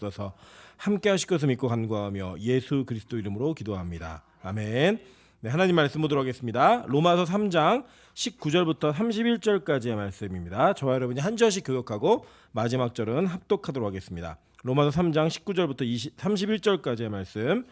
주시옵소서. 함께 하실 것을 믿고 간구하며 예수 그리스도 이름으로 기도합니다. 아멘. 네, 하나님 말씀 보도록 하겠습니다. 로마서 3장 19절부터 31절까지의 말씀입니다. 저와 여러분이 한 절씩 교독하고 마지막 절은 합독하도록 하겠습니다. 로마서 3장 19절부터 31절까지의 말씀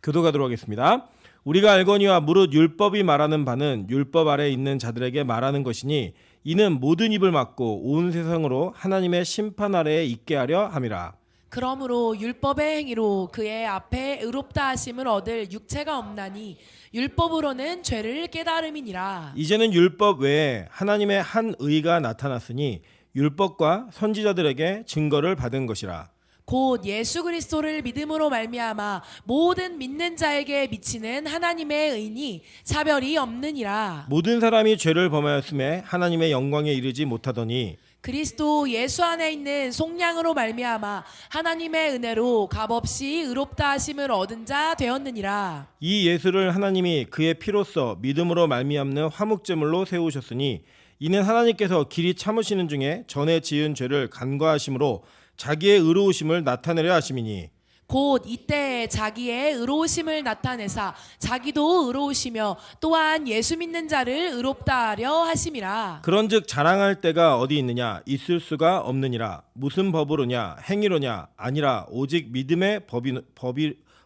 교독하도록 하겠습니다. 우리가 알거니와 무릇 율법이 말하는 바는 율법 아래 있는 자들에게 말하는 것이니 이는 모든 입을 막고 온 세상으로 하나님의 심판 아래에 있게 하려 함이라. 그러므로 율법의 행위로 그의 앞에 의롭다 하심을 얻을 육체가 없나니 율법으로는 죄를 깨달음이니라. 이제는 율법 외에 하나님의 한 의가 나타났으니 율법과 선지자들에게 증거를 받은 것이라. 곧 예수 그리스도를 믿음으로 말미암아 모든 믿는 자에게 미치는 하나님의 의니 차별이 없느니라. 모든 사람이 죄를 범하였음에 하나님의 영광에 이르지 못하더니 그리스도 예수 안에 있는 속량으로 말미암아 하나님의 은혜로 값없이 의롭다 하심을 얻은 자 되었느니라. 이 예수를 하나님이 그의 피로써 믿음으로 말미암는 화목제물로 세우셨으니 이는 하나님께서 길이 참으시는 중에 전에 지은 죄를 간과하심으로 자기의 의로우심을 나타내려 하심이니 곧 이때 자기의 의로우심을 나타내사 자기도 의로우시며 또한 예수 믿는 자를 의롭다 하려 하심이라. 그런즉 자랑할 때가 어디 있느냐 있을 수가 없느니라. 무슨 법으로냐 행위로냐 아니라 오직 믿음의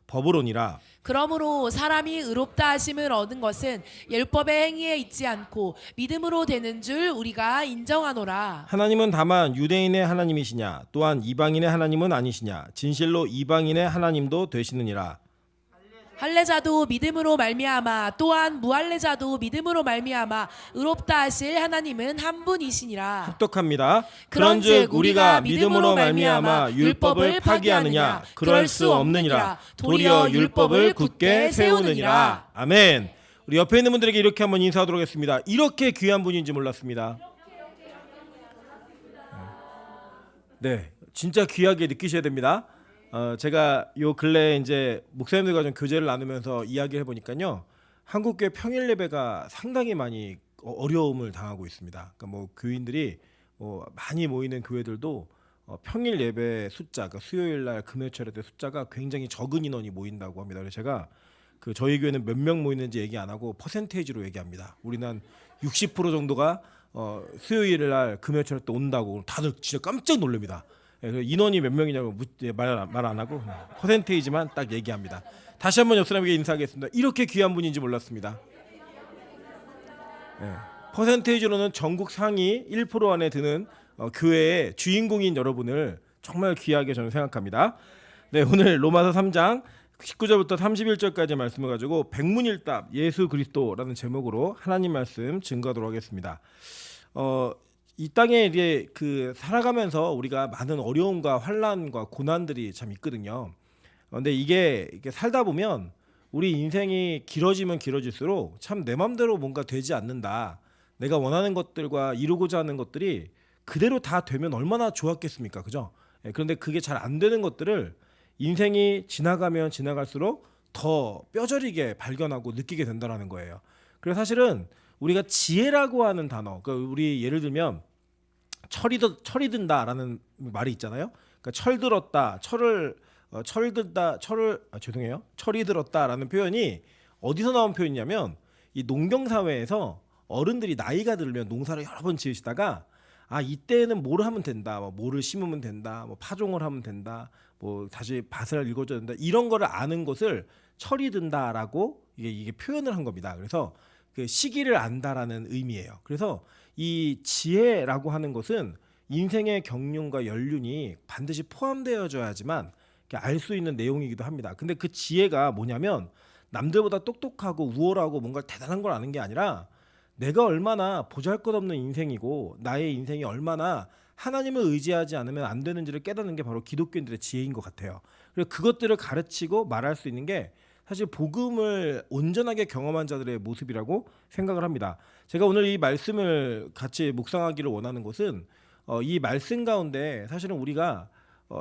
법으로니라. 그러므로 사람이 의롭다 하심을 얻은 것은 율법의 행위에 있지 않고 믿음으로 되는 줄 우리가 인정하노라. 하나님은 다만 유대인의 하나님이시냐 또한 이방인의 하나님은 아니시냐 진실로 이방인의 하나님도 되시느니라. 할례자도 믿음으로 말미암아 또한 무할례자도 믿음으로 말미암아 의롭다 하실 하나님은 한 분이시니라. 합독합니다. 그런즉 우리가 믿음으로 말미암아 율법을 파기하느냐 그럴 수 없느니라. 도리어 율법을 굳게 세우느니라. 아멘. 우리 옆에 있는 분들에게 이렇게 한번 인사하도록 하겠습니다. 이렇게 귀한 분인지 몰랐습니다. 네, 진짜 귀하게 느끼셔야 됩니다. 제가 요 근래 이제 목사님들과 좀 교제를 나누면서 이야기를 해보니까요, 한국교회 평일 예배가 상당히 많이 어려움을 당하고 있습니다. 그러니까 뭐 교인들이 많이 모이는 교회들도 평일 예배 숫자, 그러니까 수요일 날 금요일에 숫자가 굉장히 적은 인원이 모인다고 합니다. 그래서 제가 저희 교회는 몇 명 모이는지 얘기 안 하고 퍼센테이지로 얘기합니다. 우리는 한 60% 정도가 수요일 날 금요일에 또 온다고. 다들 진짜 깜짝 놀랍니다. 인원이 몇 명이냐고 말 안 하고 퍼센테이지만 딱 얘기합니다. 다시 한번 옆 사람에게 인사하겠습니다. 이렇게 귀한 분인지 몰랐습니다. 네. 퍼센테이지로는 전국 상위 1% 안에 드는 교회의 주인공인 여러분을 정말 귀하게 저는 생각합니다. 네, 오늘 로마서 3장 19절부터 31절까지 말씀을 가지고 백문일답 예수 그리스도라는 제목으로 하나님 말씀 증거하도록 하겠습니다. 이 땅에 이제 살아가면서 우리가 많은 어려움과 환난과 고난들이 참 있거든요. 근데 이게 살다 보면 우리 인생이 길어지면 길어질수록 참 내 맘대로 뭔가 되지 않는다. 내가 원하는 것들과 이루고자 하는 것들이 그대로 다 되면 얼마나 좋았겠습니까? 그죠? 그런데 그게 잘 안 되는 것들을 인생이 지나가면 지나갈수록 더 뼈저리게 발견하고 느끼게 된다는 거예요. 그래서 사실은 우리가 지혜라고 하는 단어, 그러니까 우리 예를 들면 철이 든다라는 말이 있잖아요. 그러니까 철이 들었다라는 표현이 어디서 나온 표현이냐면 이 농경 사회에서 어른들이 나이가 들면 농사를 여러 번 지으시다가 이때는 뭐를 하면 된다, 뭐를 심으면 된다, 파종을 하면 된다, 다시 밭을 읽어줘야 된다, 이런 거를 아는 것을 철이 든다라고 이게 표현을 한 겁니다. 그래서 그 시기를 안다라는 의미예요. 그래서 이 지혜라고 하는 것은 인생의 경륜과 연륜이 반드시 포함되어져야지만 알 수 있는 내용이기도 합니다. 근데 그 지혜가 뭐냐면 남들보다 똑똑하고 우월하고 뭔가 대단한 걸 아는 게 아니라 내가 얼마나 보잘것없는 인생이고 나의 인생이 얼마나 하나님을 의지하지 않으면 안 되는지를 깨닫는 게 바로 기독교인들의 지혜인 것 같아요. 그래서 그것들을 가르치고 말할 수 있는 게 사실 복음을 온전하게 경험한 자들의 모습이라고 생각을 합니다. 제가 오늘 이 말씀을 같이 묵상하기를 원하는 것은 이 말씀 가운데 사실은 우리가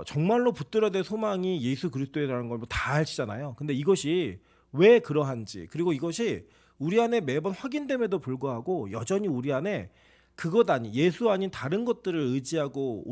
정말로 붙들어야 될 소망이 예수 그리스도라는 걸 다 아시잖아요. 근데 이것이 왜 그러한지, 그리고 이것이 우리 안에 매번 확인됨에도 불구하고 여전히 우리 안에 그것 아닌 예수 아닌 다른 것들을 의지하고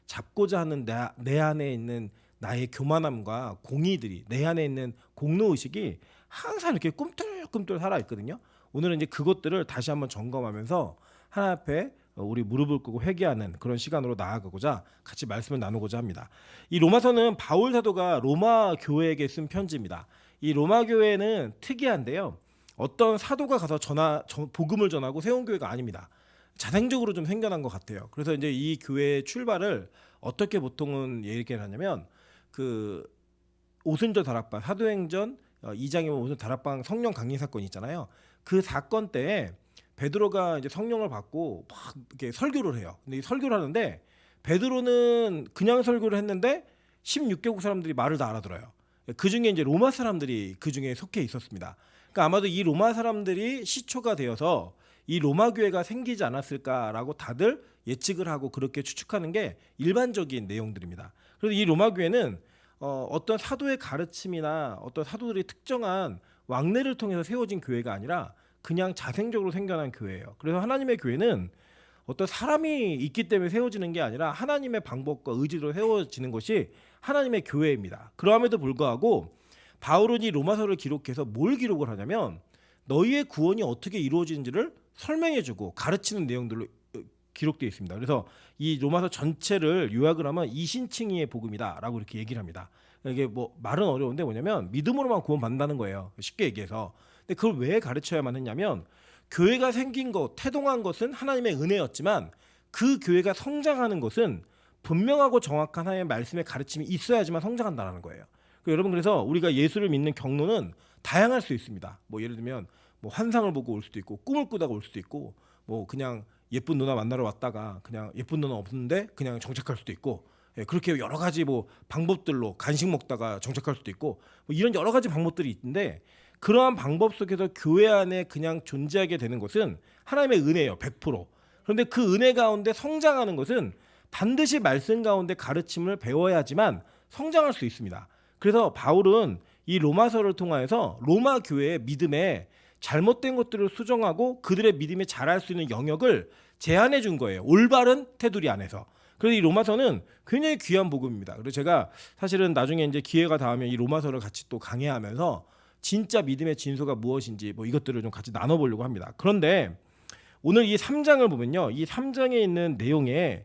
잡고자 하는 내 안에 있는 나의 교만함과 공의들이 내 안에 있는 공로 의식이 항상 이렇게 꿈틀꿈틀 살아 있거든요. 오늘은 이제 그것들을 다시 한번 점검하면서 하나님 앞에 우리 무릎을 꿇고 회개하는 그런 시간으로 나아가고자 같이 말씀을 나누고자 합니다. 이 로마서는 바울 사도가 로마 교회에게 쓴 편지입니다. 이 로마 교회는 특이한데요. 어떤 사도가 가서 복음을 전하고 세운 교회가 아닙니다. 자생적으로 좀 생겨난 것 같아요. 그래서 이제 이 교회의 출발을 어떻게 보통은 얘기를 하냐면 그 오순절 다락방 사도행전 2장에 보면 오순절 다락방 성령 강림 사건 있잖아요. 그 사건 때에 베드로가 이제 성령을 받고 막 이렇게 설교를 해요. 근데 이 설교를 하는데 베드로는 그냥 설교를 했는데 16개국 사람들이 말을 다 알아들어요. 그 중에 이제 로마 사람들이 그 중에 속해 있었습니다. 그러니까 아마도 이 로마 사람들이 시초가 되어서 이 로마 교회가 생기지 않았을까라고 다들 예측을 하고 그렇게 추측하는 게 일반적인 내용들입니다. 그래서 이 로마 교회는 어떤 사도의 가르침이나 어떤 사도들이 특정한 왕래를 통해서 세워진 교회가 아니라 그냥 자생적으로 생겨난 교회예요. 그래서 하나님의 교회는 어떤 사람이 있기 때문에 세워지는 게 아니라 하나님의 방법과 의지로 세워지는 것이 하나님의 교회입니다. 그럼에도 불구하고 바울은 이 로마서를 기록해서 뭘 기록을 하냐면 너희의 구원이 어떻게 이루어지는지를 설명해주고 가르치는 내용들로 기록되어 있습니다. 그래서 이 로마서 전체를 요약을 하면 이신칭의의 복음이다라고 이렇게 얘기를 합니다. 이게 뭐 말은 어려운데 뭐냐면 믿음으로만 구원받는다는 거예요. 쉽게 얘기해서. 근데 그걸 왜 가르쳐야만 했냐면 교회가 생긴 것, 태동한 것은 하나님의 은혜였지만 그 교회가 성장하는 것은 분명하고 정확한 하나님의 말씀의 가르침이 있어야지만 성장한다는 거예요. 여러분 그래서 우리가 예수를 믿는 경로는 다양할 수 있습니다. 뭐 예를 들면 뭐 환상을 보고 올 수도 있고 꿈을 꾸다가 올 수도 있고 뭐 그냥 예쁜 누나 만나러 왔다가 그냥 예쁜 누나 없는데 그냥 정착할 수도 있고 그렇게 여러 가지 뭐 방법들로 간식 먹다가 정착할 수도 있고 뭐 이런 여러 가지 방법들이 있는데 그러한 방법 속에서 교회 안에 그냥 존재하게 되는 것은 하나님의 은혜예요. 100%. 그런데 그 은혜 가운데 성장하는 것은 반드시 말씀 가운데 가르침을 배워야지만 성장할 수 있습니다. 그래서 바울은 이 로마서를 통하여서 로마 교회의 믿음에 잘못된 것들을 수정하고 그들의 믿음에 자랄 수 있는 영역을 제안해 준 거예요. 올바른 테두리 안에서. 그래서 이 로마서는 굉장히 귀한 복음입니다. 그래서 제가 사실은 나중에 이제 기회가 닿으면 이 로마서를 같이 또 강해하면서 진짜 믿음의 진소가 무엇인지 뭐 이것들을 좀 같이 나눠보려고 합니다. 그런데 오늘 이 3장을 보면요. 이 3장에 있는 내용에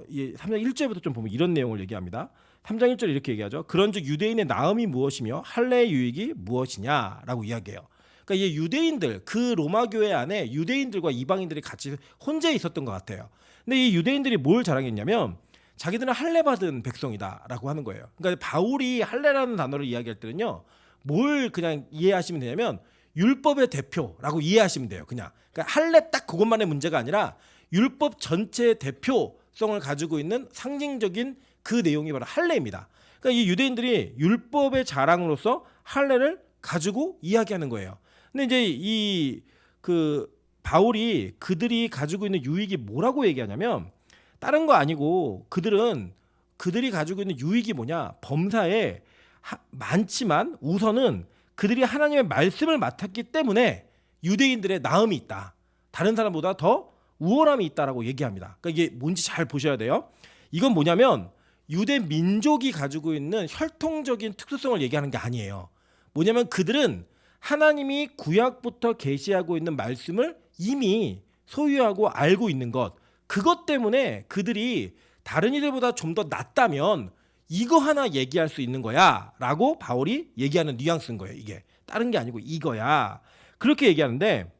이 3장 1절부터 좀 보면 이런 내용을 얘기합니다. 3장 1절 이렇게 얘기하죠. 그런즉 유대인의 나음이 무엇이며 할례의 유익이 무엇이냐라고 이야기해요. 그러니까 이 유대인들 그 로마 교회 안에 유대인들과 이방인들이 같이 혼자 있었던 것 같아요. 근데 이 유대인들이 뭘 자랑했냐면 자기들은 할례 받은 백성이다라고 하는 거예요. 그러니까 바울이 할례라는 단어를 이야기할 때는요. 뭘 그냥 이해하시면 되냐면 율법의 대표라고 이해하시면 돼요. 그냥 그러니까 할례 딱 그것만의 문제가 아니라 율법 전체의 대표성을 가지고 있는 상징적인 그 내용이 바로 할례입니다. 그러니까 이 유대인들이 율법의 자랑으로서 할례를 가지고 이야기하는 거예요. 근데 이제 이 그 바울이 그들이 가지고 있는 유익이 뭐라고 얘기하냐면 다른 거 아니고 그들이 가지고 있는 유익이 뭐냐? 범사에 많지만 우선은 그들이 하나님의 말씀을 맡았기 때문에 유대인들의 나음이 있다. 다른 사람보다 더 우월함이 있다라고 얘기합니다. 그러니까 이게 뭔지 잘 보셔야 돼요. 이건 뭐냐면 유대 민족이 가지고 있는 혈통적인 특수성을 얘기하는 게 아니에요. 뭐냐면 그들은 하나님이 구약부터 계시하고 있는 말씀을 이미 소유하고 알고 있는 것, 그것 때문에 그들이 다른 이들보다 좀 더 낫다면 이거 하나 얘기할 수 있는 거야 라고 바울이 얘기하는 뉘앙스인 거예요. 이게 다른 게 아니고 이거야. 그렇게 얘기하는데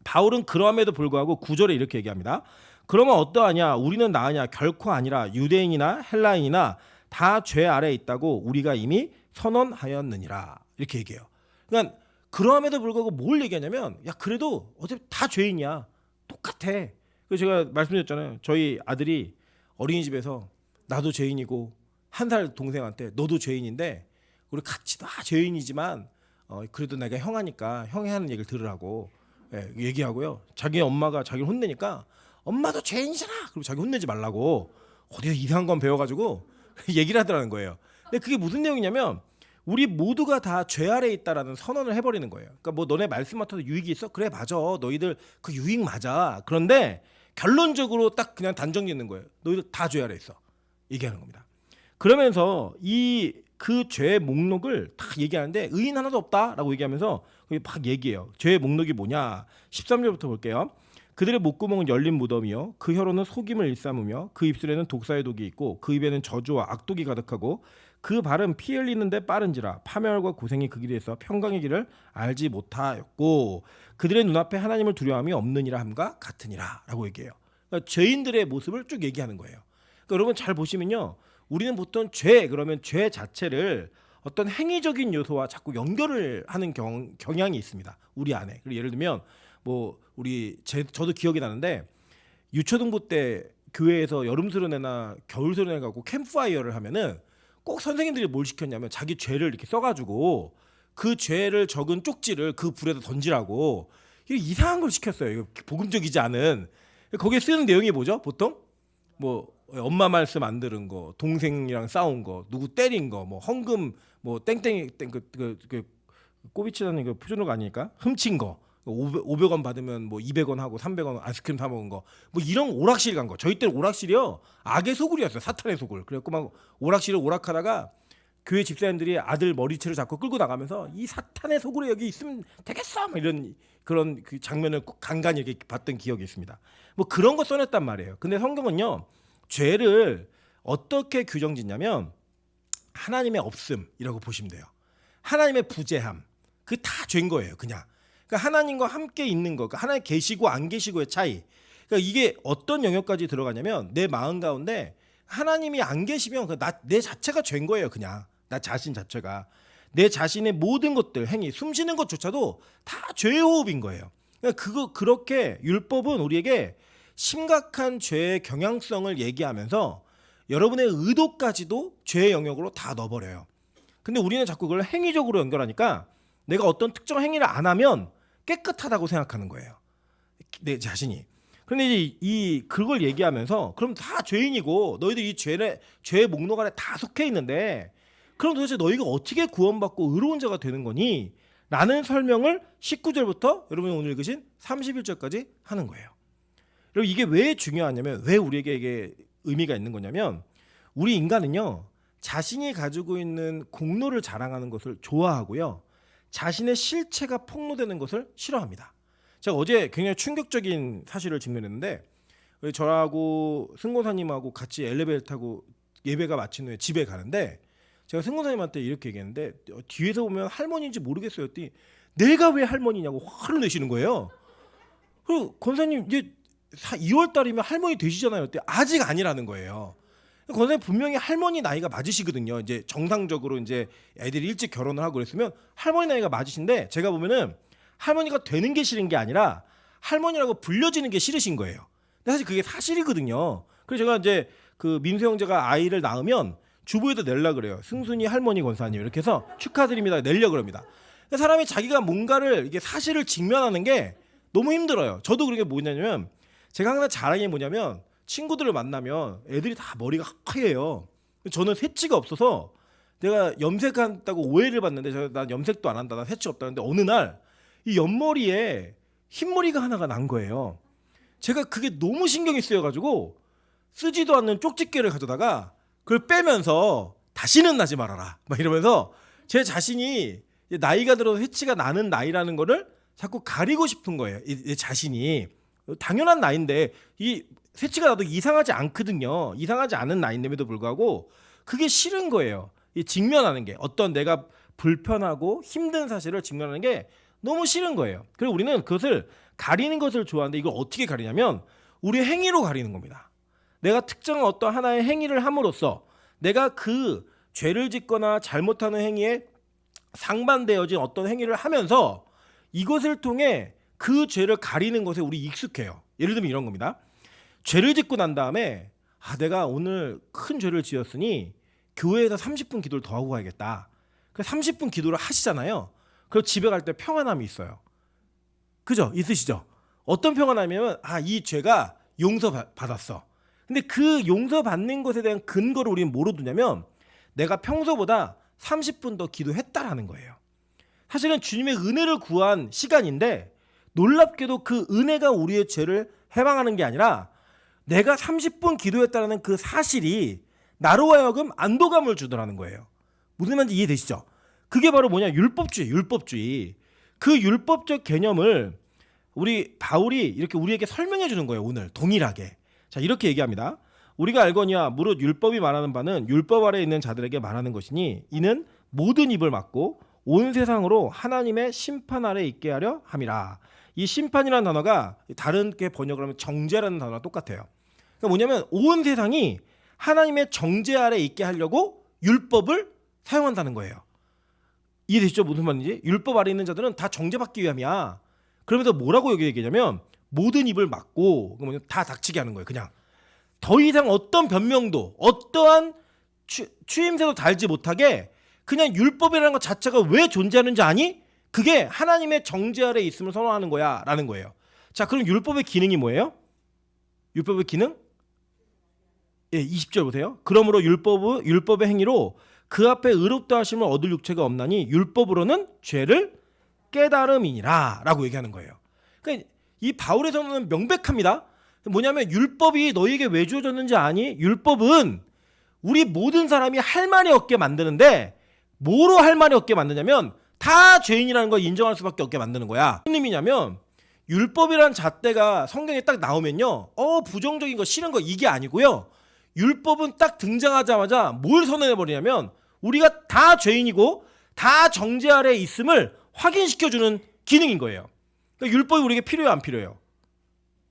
바울은 그럼에도 불구하고 9절에 이렇게 얘기합니다. 그러면 어떠하냐? 우리는 나으냐? 결코 아니라 유대인이나 헬라인이나 다 죄 아래에 있다고 우리가 이미 선언하였느니라. 이렇게 얘기해요. 그러니까 그럼에도 불구하고 뭘 얘기하냐면 야 그래도 어차피 다 죄인이야. 똑같아. 그래서 제가 말씀드렸잖아요. 저희 아들이 어린이집에서 나도 죄인이고 한 살 동생한테 너도 죄인인데 우리 같이 다 죄인이지만 그래도 내가 형하니까 형이 하는 얘기를 들으라고 얘기하고요. 자기 엄마가 자기를 혼내니까 엄마도 죄인이잖아. 그리고 자기 혼내지 말라고 어디서 이상한 건 배워가지고 얘기를 하더라는 거예요. 근데 그게 무슨 내용이냐면 우리 모두가 다 죄 아래에 있다라는 선언을 해버리는 거예요. 그러니까 뭐 너네 말씀 맡아도 유익이 있어? 그래 맞아. 너희들 그 유익 맞아. 그런데 결론적으로 딱 그냥 단정 짓는 거예요. 너희들 다 죄 아래에 있어. 얘기하는 겁니다. 그러면서 그 죄의 목록을 다 얘기하는데 의인 하나도 없다라고 얘기하면서 거기 막 얘기해요. 죄의 목록이 뭐냐? 13절부터 볼게요. 그들의 목구멍은 열린 무덤이요 그 혀로는 속임을 일삼으며 그 입술에는 독사의 독이 있고 그 입에는 저주와 악독이 가득하고 그 발은 피 흘리는데 빠른지라 파멸과 고생이 그 길에 있어 평강의 길을 알지 못하였고 그들의 눈앞에 하나님을 두려움이 없느니라 함과 같으니라 라고 얘기해요. 그러니까 죄인들의 모습을 쭉 얘기하는 거예요. 그러니까 여러분 잘 보시면요, 우리는 보통 죄 그러면 죄 자체를 어떤 행위적인 요소와 자꾸 연결을 하는 경향이 있습니다. 우리 안에. 그리고 예를 들면 뭐 저도 기억이 나는데 유초등부 때 교회에서 여름 수련회나 겨울 수련회 가고 캠프파이어를 하면은 꼭 선생님들이 뭘 시켰냐면 자기 죄를 이렇게 써가지고 그 죄를 적은 쪽지를 그 불에다 던지라고 이상한 걸 시켰어요. 이거 복음적이지 않은. 거기에 쓰는 내용이 뭐죠? 보통 뭐 엄마 말씀 안 들은 거, 동생이랑 싸운 거, 누구 때린 거, 뭐 헌금, 뭐 땡땡이 그 꼬비치라는 그 표준어가 아니니까 훔친 거, 500원 받으면 뭐 200원 하고 300원 아이스크림 사 먹은 거, 뭐 이런 오락실 간 거. 저희 때는 오락실이요 악의 소굴이었어요. 사탄의 소굴. 그래갖고 막 오락실을 오락하다가 교회 집사님들이 아들 머리채를 잡고 끌고 나가면서 이 사탄의 소굴에 여기 있으면 되겠어, 막 이런 그런 그 장면을 간간히 이렇게 봤던 기억이 있습니다. 뭐 그런 거 써냈단 말이에요. 근데 성경은요, 죄를 어떻게 규정짓냐면 하나님의 없음이라고 보시면 돼요. 하나님의 부재함, 그 다 죄인 거예요. 그냥. 그러니까 하나님과 함께 있는 거, 그러니까 하나님 계시고 안 계시고의 차이. 그러니까 이게 어떤 영역까지 들어가냐면 내 마음 가운데 하나님이 안 계시면 내 자체가 죄인 거예요. 그냥 나 자신 자체가 내 자신의 모든 것들, 행위, 숨쉬는 것조차도 다 죄의 호흡인 거예요. 그러니까 그렇게 율법은 우리에게 심각한 죄의 경향성을 얘기하면서 여러분의 의도까지도 죄의 영역으로 다 넣어버려요. 근데 우리는 자꾸 그걸 행위적으로 연결하니까 내가 어떤 특정 행위를 안 하면 깨끗하다고 생각하는 거예요. 내 자신이. 그런데 이제 그걸 얘기하면서 그럼 다 죄인이고 너희들 이 죄의 목록 안에 다 속해 있는데 그럼 도대체 너희가 어떻게 구원받고 의로운 자가 되는 거니? 라는 설명을 19절부터 여러분이 오늘 읽으신 31절까지 하는 거예요. 여러분 이게 왜 중요하냐면, 왜 우리에게 이게 의미가 있는 거냐면, 우리 인간은요 자신이 가지고 있는 공로를 자랑하는 것을 좋아하고요, 자신의 실체가 폭로되는 것을 싫어합니다. 제가 어제 굉장히 충격적인 사실을 직면했는데, 저하고 승고사님하고 같이 엘리베이터 타고 예배가 마친 후에 집에 가는데 제가 승고사님한테 이렇게 얘기했는데 뒤에서 보면 할머니인지 모르겠어요 했더니 내가 왜 할머니냐고 화를 내시는 거예요. 그리고 권사님 이제 2월 달이면 할머니 되시잖아요 했더니 아직 아니라는 거예요. 권사님 분명히 할머니 나이가 맞으시거든요. 이제 정상적으로 이제 애들이 일찍 결혼을 하고 그랬으면 할머니 나이가 맞으신데, 제가 보면은 할머니가 되는 게 싫은 게 아니라 할머니라고 불려지는 게 싫으신 거예요. 근데 사실 그게 사실이거든요. 그래서 제가 이제 그 민수 형제가 아이를 낳으면 주부에도 낼라 그래요. 승순이 할머니 권사님 이렇게 해서 축하드립니다 내려 그럽니다. 사람이 자기가 뭔가를 이게 사실을 직면하는 게 너무 힘들어요. 저도 그런 게 뭐냐면, 제가 항상 자랑이 뭐냐면 친구들을 만나면 애들이 다 머리가 하얘요. 저는 새치가 없어서 내가 염색한다고 오해를 받는데, 난 염색도 안 한다, 난 새치 없다는데 어느 날 이 옆머리에 흰머리가 하나가 난 거예요. 제가 그게 너무 신경이 쓰여가지고 쓰지도 않는 쪽집게를 가져다가 그걸 빼면서 다시는 나지 말아라 막 이러면서 제 자신이 나이가 들어서 새치가 나는 나이라는 거를 자꾸 가리고 싶은 거예요. 내 자신이 당연한 나이인데 이 새치가 나도 이상하지 않거든요. 이상하지 않은 나이임에도 불구하고 그게 싫은 거예요. 이 직면하는 게, 어떤 내가 불편하고 힘든 사실을 직면하는 게 너무 싫은 거예요. 그리고 우리는 그것을 가리는 것을 좋아하는데 이걸 어떻게 가리냐면 우리 행위로 가리는 겁니다. 내가 특정한 어떤 하나의 행위를 함으로써 내가 그 죄를 짓거나 잘못하는 행위에 상반되어진 어떤 행위를 하면서 이것을 통해 그 죄를 가리는 것에 우리 익숙해요. 예를 들면 이런 겁니다. 죄를 짓고 난 다음에 내가 오늘 큰 죄를 지었으니 교회에서 30분 기도를 더 하고 가야겠다. 그래서 30분 기도를 하시잖아요. 그리고 집에 갈 때 평안함이 있어요. 그죠? 있으시죠? 어떤 평안함이냐면 이 죄가 용서받았어. 근데 그 용서받는 것에 대한 근거를 우리는 뭐로 두냐면 내가 평소보다 30분 더 기도했다라는 거예요. 사실은 주님의 은혜를 구한 시간인데 놀랍게도 그 은혜가 우리의 죄를 해방하는 게 아니라 내가 30분 기도했다는 그 사실이 나로 하여금 안도감을 주더라는 거예요. 무슨 말인지 이해되시죠? 그게 바로 뭐냐? 율법주의. 그 율법적 개념을 우리 바울이 이렇게 우리에게 설명해 주는 거예요. 오늘 동일하게. 자, 이렇게 얘기합니다. 우리가 알거니와 무릇 율법이 말하는 바는 율법 아래 있는 자들에게 말하는 것이니 이는 모든 입을 막고 온 세상으로 하나님의 심판 아래 있게 하려 함이라. 이 심판이라는 단어가 다른 게 번역을 하면 정죄라는 단어랑 똑같아요. 그러니까 뭐냐면 온 세상이 하나님의 정죄 아래 있게 하려고 율법을 사용한다는 거예요. 이해되시죠? 무슨 말인지? 율법 아래 있는 자들은 다 정죄받기 위함이야. 그러면서 뭐라고 여기 얘기하냐면 모든 입을 막고 다 닥치게 하는 거예요. 그냥 더 이상 어떤 변명도 어떠한 추임새도 달지 못하게 그냥 율법이라는 것 자체가 왜 존재하는지 아니? 그게 하나님의 정죄 아래 있음을 선언하는 거야 라는 거예요. 자, 그럼 율법의 기능이 뭐예요? 율법의 기능? 예, 20절 보세요. 그러므로 율법의 행위로 그 앞에 의롭다 하심을 얻을 육체가 없나니 율법으로는 죄를 깨달음이니라 라고 얘기하는 거예요. 그러니까 이 바울의 선언은 명백합니다. 뭐냐면 율법이 너희에게 왜 주어졌는지 아니? 율법은 우리 모든 사람이 할 말이 없게 만드는데 뭐로 할 말이 없게 만드냐면 다 죄인이라는 걸 인정할 수밖에 없게 만드는 거야. 무슨 의미냐면 율법이라는 잣대가 성경에 딱 나오면요, 부정적인 거 싫은 거 이게 아니고요. 율법은 딱 등장하자마자 뭘 선언해버리냐면 우리가 다 죄인이고 다 정죄 아래 있음을 확인시켜주는 기능인 거예요. 그러니까 율법이 우리에게 필요해요, 안 필요해요?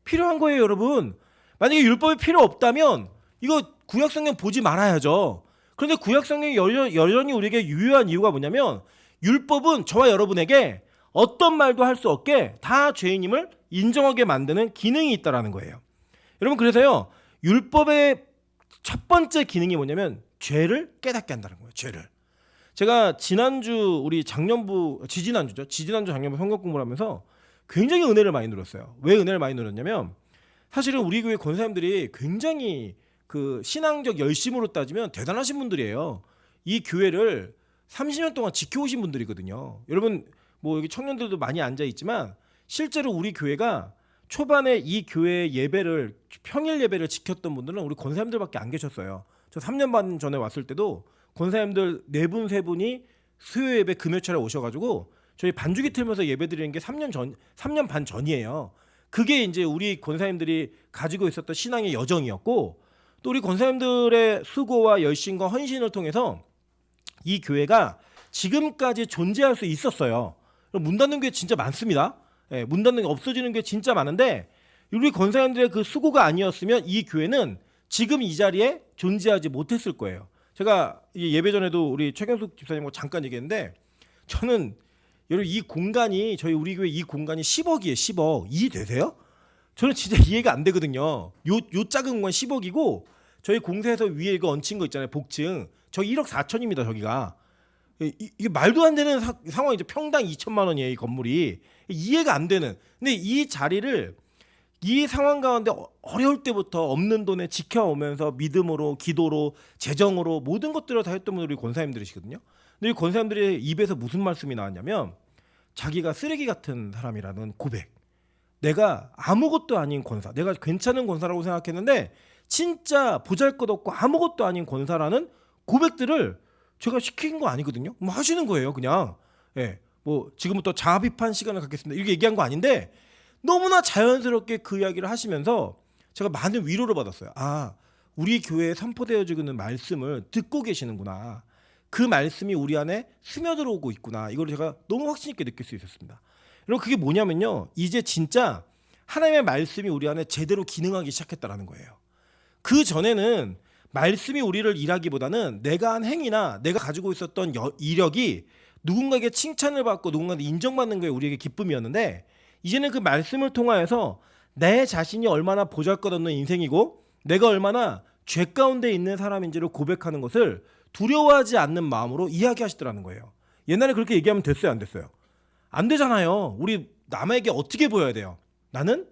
필요한 거예요, 여러분. 만약에 율법이 필요 없다면 이거 구약성경 보지 말아야죠. 그런데 구약성경이 여전히 우리에게 유효한 이유가 뭐냐면 율법은 저와 여러분에게 어떤 말도 할 수 없게 다 죄인임을 인정하게 만드는 기능이 있다는 거예요. 여러분, 그래서요, 율법의 첫 번째 기능이 뭐냐면 죄를 깨닫게 한다는 거예요. 죄를. 제가 지지난주 작년부 성경 공부를 하면서 굉장히 은혜를 많이 누렸어요. 왜 은혜를 많이 누렸냐면 사실은 우리 교회 권사님들이 굉장히 그 신앙적 열심으로 따지면 대단하신 분들이에요. 이 교회를 30년 동안 지켜오신 분들이거든요. 여러분, 뭐 여기 청년들도 많이 앉아 있지만 실제로 우리 교회가 초반에 이 교회 예배를, 평일 예배를 지켰던 분들은 우리 권사님들밖에 안 계셨어요. 저 3년 반 전에 왔을 때도 권사님들 4분 3분이 수요 예배 금요철에 오셔가지고 저희 반주기 틀면서 예배 드리는 게 3년 반 전이에요. 그게 이제 우리 권사님들이 가지고 있었던 신앙의 여정이었고, 또 우리 권사님들의 수고와 열심과 헌신을 통해서 이 교회가 지금까지 존재할 수 있었어요. 문 닫는 게 진짜 많습니다. 예, 문 닫는 게 없어지는 게 진짜 많은데 우리 권사님들의 그 수고가 아니었으면 이 교회는 지금 이 자리에 존재하지 못했을 거예요. 제가 예배 전에도 우리 최경숙 집사님과 잠깐 얘기했는데, 저는 여러분 이 공간이, 우리 교회 이 공간이 10억이에요. 10억. 이해되세요? 저는 진짜 이해가 안 되거든요. 요 작은 공간 10억이고 저희 공사에서 위에 이거 얹힌 거 있잖아요. 복층. 저기 1억 4천입니다. 저기가. 이게 말도 안 되는 상황이죠. 평당 2천만 원이에요. 이 건물이. 이해가 안 되는. 근데 이 자리를 이 상황 가운데 어려울 때부터 없는 돈에 지켜오면서 믿음으로, 기도로, 재정으로 모든 것들을 다 했던 분들이 권사님들이시거든요. 근데 이 권사님들의 입에서 무슨 말씀이 나왔냐면 자기가 쓰레기 같은 사람이라는 고백. 내가 아무것도 아닌 권사, 내가 괜찮은 권사라고 생각했는데 진짜 보잘것없고 아무것도 아닌 권사라는 고백들을 제가 시킨 거 아니거든요. 뭐 하시는 거예요, 그냥. 예, 뭐 지금부터 자아 비판 시간을 갖겠습니다. 이렇게 얘기한 거 아닌데 너무나 자연스럽게 그 이야기를 하시면서 제가 많은 위로를 받았어요. 아, 우리 교회에 선포되어지고 있는 말씀을 듣고 계시는구나. 그 말씀이 우리 안에 스며들어오고 있구나. 이걸 제가 너무 확신 있게 느낄 수 있었습니다. 여러분, 그게 뭐냐면요, 이제 진짜 하나님의 말씀이 우리 안에 제대로 기능하기 시작했다라는 거예요. 그 전에는 말씀이 우리를 일하기보다는 내가 한 행위나 내가 가지고 있었던 이력이 누군가에게 칭찬을 받고 누군가한테 인정받는 게 우리에게 기쁨이었는데, 이제는 그 말씀을 통하여서 내 자신이 얼마나 보잘것없는 인생이고 내가 얼마나 죄 가운데 있는 사람인지를 고백하는 것을 두려워하지 않는 마음으로 이야기하시더라는 거예요. 옛날에 그렇게 얘기하면 됐어요, 안 됐어요? 안 되잖아요. 우리 남에게 어떻게 보여야 돼요? 나는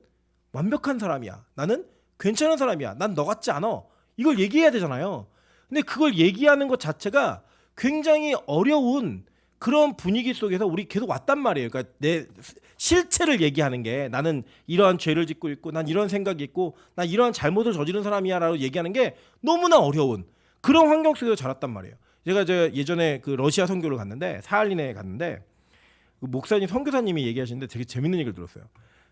완벽한 사람이야. 나는 괜찮은 사람이야. 난 너 같지 않아. 이걸 얘기해야 되잖아요. 근데 그걸 얘기하는 것 자체가 굉장히 어려운 그런 분위기 속에서 우리 계속 왔단 말이에요. 그러니까 내 실체를 얘기하는 게, 나는 이러한 죄를 짓고 있고 난 이런 생각이 있고 난 이러한 잘못을 저지른 사람이야 라고 얘기하는 게 너무나 어려운, 그런 환경 속에서 자랐단 말이에요. 제가 예전에 그 러시아 선교를 갔는데 사할린에 갔는데 그 목사님 선교사님이 얘기하시는데 되게 재밌는 얘기를 들었어요.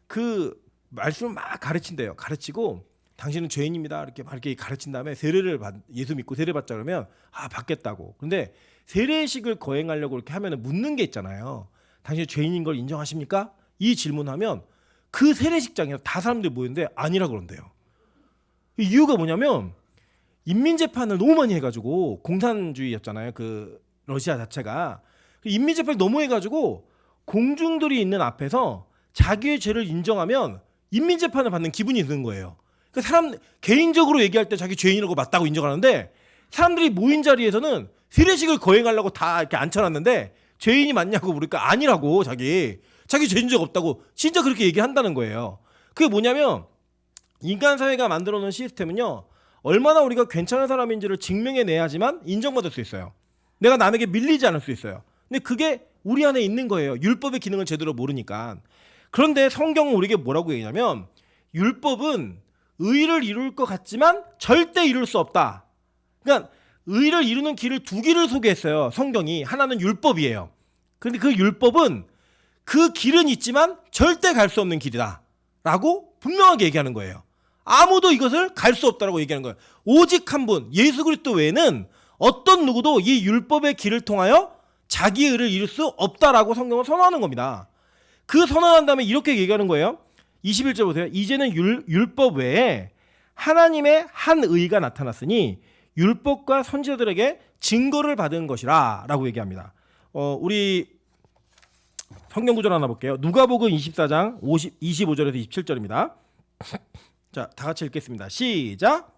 그 말씀을 막 가르친대요. 가르치고 당신은 죄인입니다. 이렇게 막 이렇게 가르친 다음에 예수 믿고 세례 받자 그러면 받겠다고. 근데 세례식을 거행하려고 이렇게 하면은 묻는 게 있잖아요. 당신이 죄인인 걸 인정하십니까? 이 질문하면 그 세례식장에 다 사람들이 모였는데 아니라 그런대요. 이유가 뭐냐면 인민재판을 너무 많이 해가지고 공산주의였잖아요. 그 러시아 자체가 인민재판을 너무 해가지고 공중들이 있는 앞에서 자기의 죄를 인정하면 인민재판을 받는 기분이 드는 거예요. 그 사람 개인적으로 얘기할 때 자기 죄인이라고 맞다고 인정하는데 사람들이 모인 자리에서는 세례식을 거행하려고 다 이렇게 앉혀놨는데 죄인이 맞냐고 물으니까 아니라고 자기 죄인 적 없다고 진짜 그렇게 얘기한다는 거예요. 그게 뭐냐면 인간 사회가 만들어 놓은 시스템은요. 얼마나 우리가 괜찮은 사람인지를 증명해내야지만 인정받을 수 있어요. 내가 남에게 밀리지 않을 수 있어요. 근데 그게 우리 안에 있는 거예요. 율법의 기능을 제대로 모르니까. 그런데 성경은 우리에게 뭐라고 얘기냐면 율법은 의를 이룰 것 같지만 절대 이룰 수 없다. 그러니까 의를 이루는 길을 두 길을 소개했어요. 성경이. 하나는 율법이에요. 그런데 그 율법은 그 길은 있지만 절대 갈 수 없는 길이다 라고 분명하게 얘기하는 거예요. 아무도 이것을 갈 수 없다라고 얘기하는 거예요. 오직 한 분, 예수 그리스도 외에는 어떤 누구도 이 율법의 길을 통하여 자기의 의를 이룰 수 없다라고 성경을 선언하는 겁니다. 그 선언한 다음에 이렇게 얘기하는 거예요. 21절 보세요. 이제는 율법 외에 하나님의 한 의가 나타났으니 율법과 선지자들에게 증거를 받은 것이라 라고 얘기합니다. 우리 성경 구절 하나 볼게요. 누가복음 24장 25절에서 27절입니다. 자, 다 같이 읽겠습니다. 시작.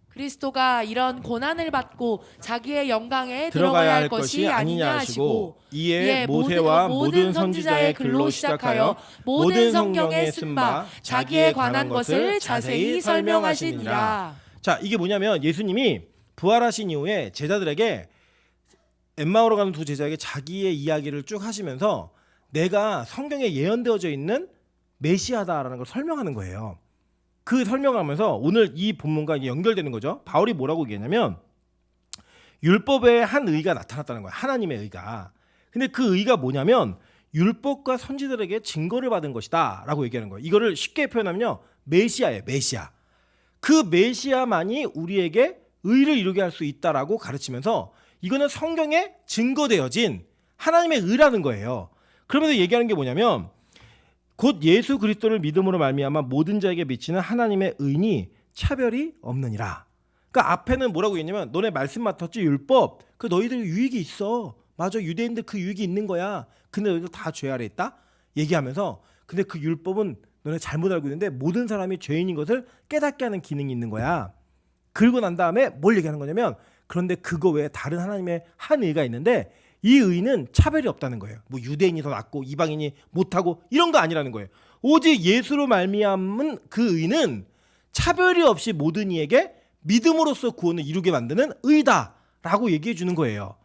그리스도가 이런 고난을 받고 자기의 영광에 들어가야 할 것이 아니냐 하시고 이에 모세와 모든 선지자의 글로 시작하여 모든 성경에 쓴 바 자기에 관한 것을 자세히 설명하시니라. 자, 이게 뭐냐면 예수님이 부활하신 이후에 제자들에게 엠마오로 가는 두 제자에게 자기의 이야기를 쭉 하시면서 내가 성경에 예언되어져 있는 메시아다라는 걸 설명하는 거예요. 그 설명을 하면서 오늘 이 본문과 연결되는 거죠. 바울이 뭐라고 얘기했냐면 율법에 한 의가 나타났다는 거예요. 하나님의 의가. 근데 그 의가 뭐냐면 율법과 선지자들에게 증거를 받은 것이다 라고 얘기하는 거예요. 이거를 쉽게 표현하면요. 메시아예요. 메시아. 그 메시아만이 우리에게 의를 이루게 할 수 있다라고 가르치면서 이거는 성경에 증거되어진 하나님의 의라는 거예요. 그러면서 얘기하는 게 뭐냐면 곧 예수 그리스도를 믿음으로 말미암아 모든 자에게 미치는 하나님의 의니 차별이 없느니라. 그러니까 앞에는 뭐라고 했냐면 너네 말씀 맡았지 율법 그 너희들 유익이 있어. 맞아 유대인들 그 유익이 있는 거야. 근데 너희들 다 죄 아래 있다. 얘기하면서 근데 그 율법은 너네 잘못 알고 있는데 모든 사람이 죄인인 것을 깨닫게 하는 기능이 있는 거야. 그러고 난 다음에 뭘 얘기하는 거냐면 그런데 그거 외에 다른 하나님의 한 의가 있는데 이 의는 차별이 없다는 거예요. 뭐 유대인이 더 낫고 이방인이 못하고 이런 거 아니라는 거예요. 오직 예수로 말미암은 그 의는 차별이 없이 모든 이에게 믿음으로써 구원을 이루게 만드는 의다라고 얘기해 주는 거예요.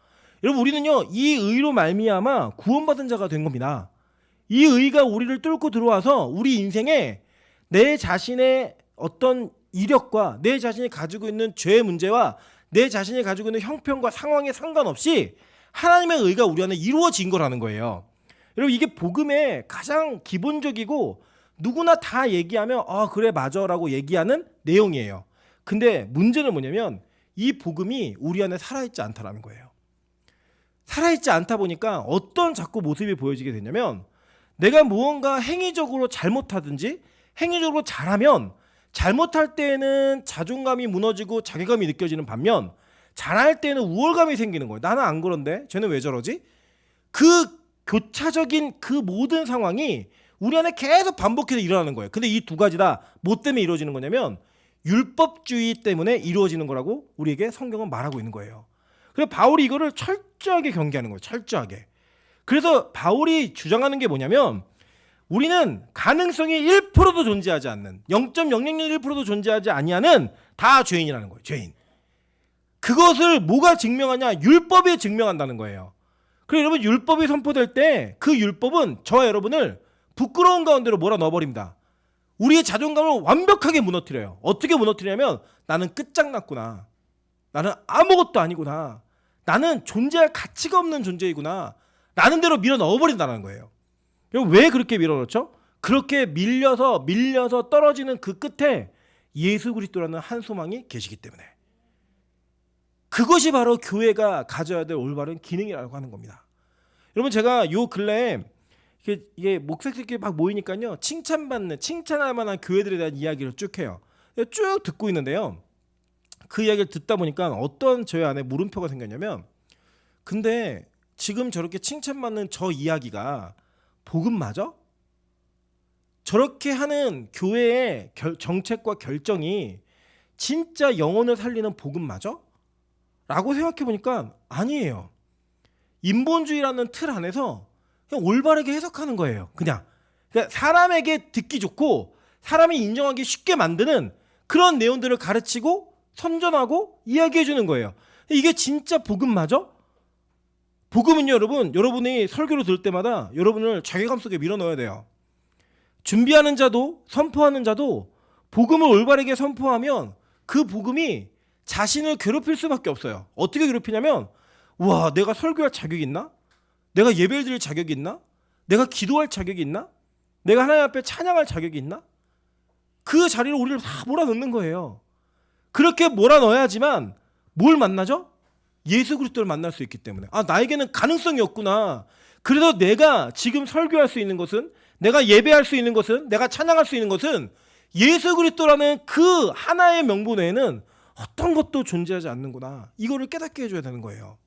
여러분 우리는요 이 의로 말미암아 구원받은 자가 된 겁니다. 이 의가 우리를 뚫고 들어와서 우리 인생에 내 자신의 어떤 이력과 내 자신이 가지고 있는 죄의 문제와 내 자신이 가지고 있는 형편과 상황에 상관없이 하나님의 의가 우리 안에 이루어진 거라는 거예요. 여러분 이게 복음의 가장 기본적이고 누구나 다 얘기하면 그래 맞아라고 얘기하는 내용이에요. 근데 문제는 뭐냐면 이 복음이 우리 안에 살아있지 않다라는 거예요. 살아있지 않다 보니까 어떤 자꾸 모습이 보여지게 되냐면 내가 무언가 행위적으로 잘못하든지 행위적으로 잘하면 잘못할 때에는 자존감이 무너지고 자괴감이 느껴지는 반면 잘할 때는 우월감이 생기는 거예요. 나는 안 그런데 쟤는 왜 저러지? 그 교차적인 그 모든 상황이 우리 안에 계속 반복해서 일어나는 거예요. 근데 이 두 가지 다 뭐 때문에 이루어지는 거냐면 율법주의 때문에 이루어지는 거라고 우리에게 성경은 말하고 있는 거예요. 그래서 바울이 이거를 철저하게 경계하는 거예요. 철저하게. 그래서 바울이 주장하는 게 뭐냐면 우리는 가능성이 1%도 존재하지 않는 0.0001%도 존재하지 아니하는 다 죄인이라는 거예요. 죄인. 그것을 뭐가 증명하냐? 율법이 증명한다는 거예요. 그래서 여러분 율법이 선포될 때 그 율법은 저와 여러분을 부끄러운 가운데로 몰아 넣어버립니다. 우리의 자존감을 완벽하게 무너뜨려요. 어떻게 무너뜨리냐면 나는 끝장났구나. 나는 아무것도 아니구나. 나는 존재할 가치가 없는 존재이구나. 라는 대로 밀어 넣어버린다는 거예요. 그럼 왜 그렇게 밀어넣죠? 그렇게 밀려서 떨어지는 그 끝에 예수 그리스도라는 한 소망이 계시기 때문에. 그것이 바로 교회가 가져야 될 올바른 기능이라고 하는 겁니다. 여러분 제가 요 근래에 이게 목사들끼리 막 모이니까요. 칭찬할 만한 교회들에 대한 이야기를 쭉 해요. 쭉 듣고 있는데요. 그 이야기를 듣다 보니까 어떤 저희 안에 물음표가 생겼냐면 근데 지금 저렇게 칭찬받는 저 이야기가 복음 맞아? 저렇게 하는 교회의 정책과 결정이 진짜 영혼을 살리는 복음 맞아? 라고 생각해 보니까 아니에요. 인본주의라는 틀 안에서 그냥 올바르게 해석하는 거예요. 그냥 그러니까 사람에게 듣기 좋고 사람이 인정하기 쉽게 만드는 그런 내용들을 가르치고 선전하고 이야기해 주는 거예요. 이게 진짜 복음 맞아? 복음은요, 여러분이 설교를 들을 때마다 여러분을 자괴감 속에 밀어넣어야 돼요. 준비하는 자도 선포하는 자도 복음을 올바르게 선포하면 그 복음이 자신을 괴롭힐 수밖에 없어요. 어떻게 괴롭히냐면 와, 내가 설교할 자격이 있나? 내가 예배를 드릴 자격이 있나? 내가 기도할 자격이 있나? 내가 하나님 앞에 찬양할 자격이 있나? 그 자리로 우리를 다 몰아넣는 거예요. 그렇게 몰아넣어야지만 뭘 만나죠? 예수 그리스도를 만날 수 있기 때문에 나에게는 가능성이 없구나. 그래서 내가 지금 설교할 수 있는 것은 내가 예배할 수 있는 것은 내가 찬양할 수 있는 것은 예수 그리스도라는 그 하나의 명분 외에는 어떤 것도 존재하지 않는구나. 이거를 깨닫게 해줘야 되는 거예요.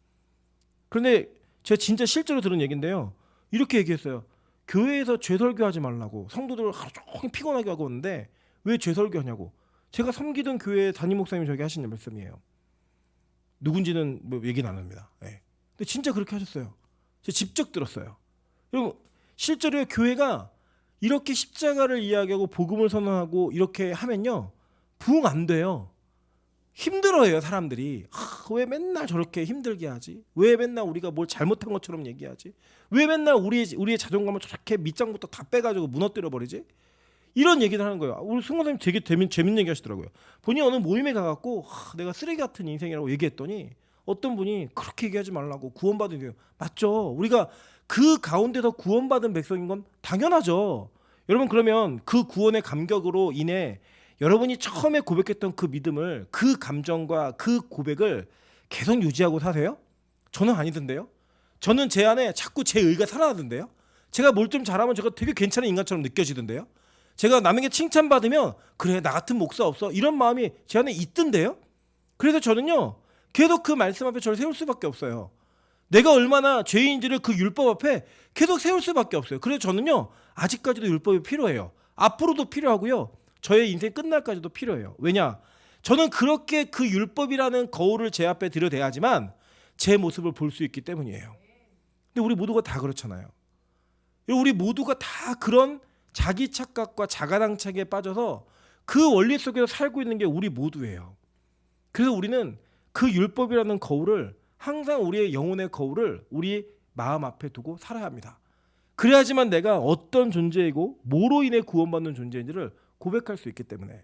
그런데 제가 진짜 실제로 들은 얘기인데요. 이렇게 얘기했어요. 교회에서 죄설교하지 말라고 성도들을 하루 종일 피곤하게 하고 오는데 왜 죄설교하냐고. 제가 섬기던 교회 담임 목사님이 저에게 하신 말씀이에요. 누군지는 뭐 얘기는 안 합니다. 네. 근데 진짜 그렇게 하셨어요. 제가 직접 들었어요. 여러분 실제로 교회가 이렇게 십자가를 이야기하고 복음을 선언하고 이렇게 하면요. 부흥 안 돼요. 힘들어해요 사람들이. 왜 맨날 저렇게 힘들게 하지? 왜 맨날 우리가 뭘 잘못한 것처럼 얘기하지? 왜 맨날 우리의 자존감을 저렇게 밑장부터 다 빼가지고 무너뜨려 버리지? 이런 얘기를 하는 거예요. 우리 승호선생님 되게 재밌는 얘기 하시더라고요. 본인이 어느 모임에 가갖고 내가 쓰레기 같은 인생이라고 얘기했더니 어떤 분이 그렇게 얘기하지 말라고 구원받은 게 맞죠. 우리가 그 가운데서 구원받은 백성인 건 당연하죠. 여러분 그러면 그 구원의 감격으로 인해 여러분이 처음에 고백했던 그 믿음을 그 감정과 그 고백을 계속 유지하고 사세요? 저는 아니던데요. 저는 제 안에 자꾸 제 의가 살아나던데요. 제가 뭘 좀 잘하면 제가 되게 괜찮은 인간처럼 느껴지던데요. 제가 남에게 칭찬받으면 그래 나 같은 목사 없어 이런 마음이 제 안에 있던데요. 그래서 저는요 계속 그 말씀 앞에 저를 세울 수밖에 없어요. 내가 얼마나 죄인인지를 그 율법 앞에 계속 세울 수밖에 없어요. 그래서 저는요 아직까지도 율법이 필요해요. 앞으로도 필요하고요. 저의 인생 끝날까지도 필요해요. 왜냐? 저는 그렇게 그 율법이라는 거울을 제 앞에 들여대야지만 제 모습을 볼 수 있기 때문이에요. 근데 우리 모두가 다 그렇잖아요. 우리 모두가 다 그런 자기 착각과 자가당착에 빠져서 그 원리 속에서 살고 있는 게 우리 모두예요. 그래서 우리는 그 율법이라는 거울을 항상 우리의 영혼의 거울을 우리 마음 앞에 두고 살아야 합니다. 그래야지만 내가 어떤 존재이고 뭐로 인해 구원받는 존재인지를 고백할 수 있기 때문에.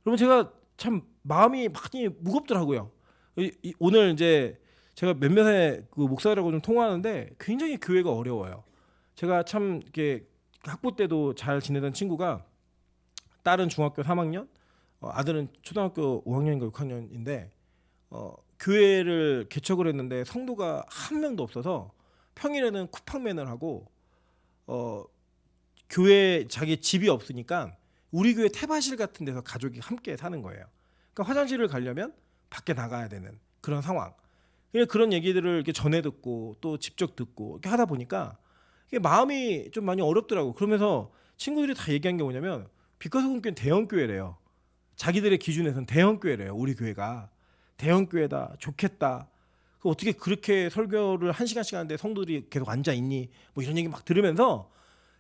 여러분 제가 참 마음이 많이 무겁더라고요. 오늘 이제 제가 몇몇의 그 목사들하고 좀 통화하는데 굉장히 교회가 어려워요. 제가 참 이렇게 학부 때도 잘 지내던 친구가 딸은 중학교 3학년, 아들은 초등학교 5학년인가 6학년인데 교회를 개척을 했는데 성도가 한 명도 없어서 평일에는 쿠팡맨을 하고 교회 자기 집이 없으니까 우리 교회 태바실 같은 데서 가족이 함께 사는 거예요. 그러니까 화장실을 가려면 밖에 나가야 되는 그런 상황. 그런 얘기들을 이렇게 전해 듣고 또 직접 듣고 이렇게 하다 보니까 이게 마음이 좀 많이 어렵더라고. 그러면서 친구들이 다 얘기한 게 뭐냐면 빛과 소금 교회는 대형 교회래요. 자기들의 기준에서는 대형 교회래요. 우리 교회가 대형 교회다, 좋겠다. 어떻게 그렇게 설교를 1시간씩 하는데 성도들이 계속 앉아 있니? 뭐 이런 얘기 막 들으면서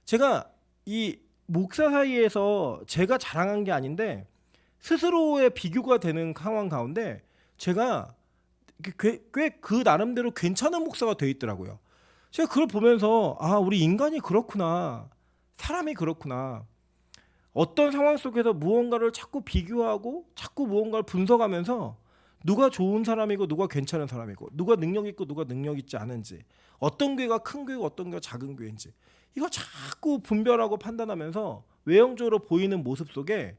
제가 이 목사 사이에서 제가 자랑한 게 아닌데 스스로의 비교가 되는 상황 가운데 제가 꽤 그 나름대로 괜찮은 목사가 돼 있더라고요. 제가 그걸 보면서 우리 인간이 그렇구나. 사람이 그렇구나. 어떤 상황 속에서 무언가를 자꾸 비교하고 자꾸 무언가를 분석하면서 누가 좋은 사람이고 누가 괜찮은 사람이고 누가 능력 있고 누가 능력 있지 않은지, 어떤 교회가 큰 교회고 어떤 교회가 작은 교회인지 이거 자꾸 분별하고 판단하면서 외형적으로 보이는 모습 속에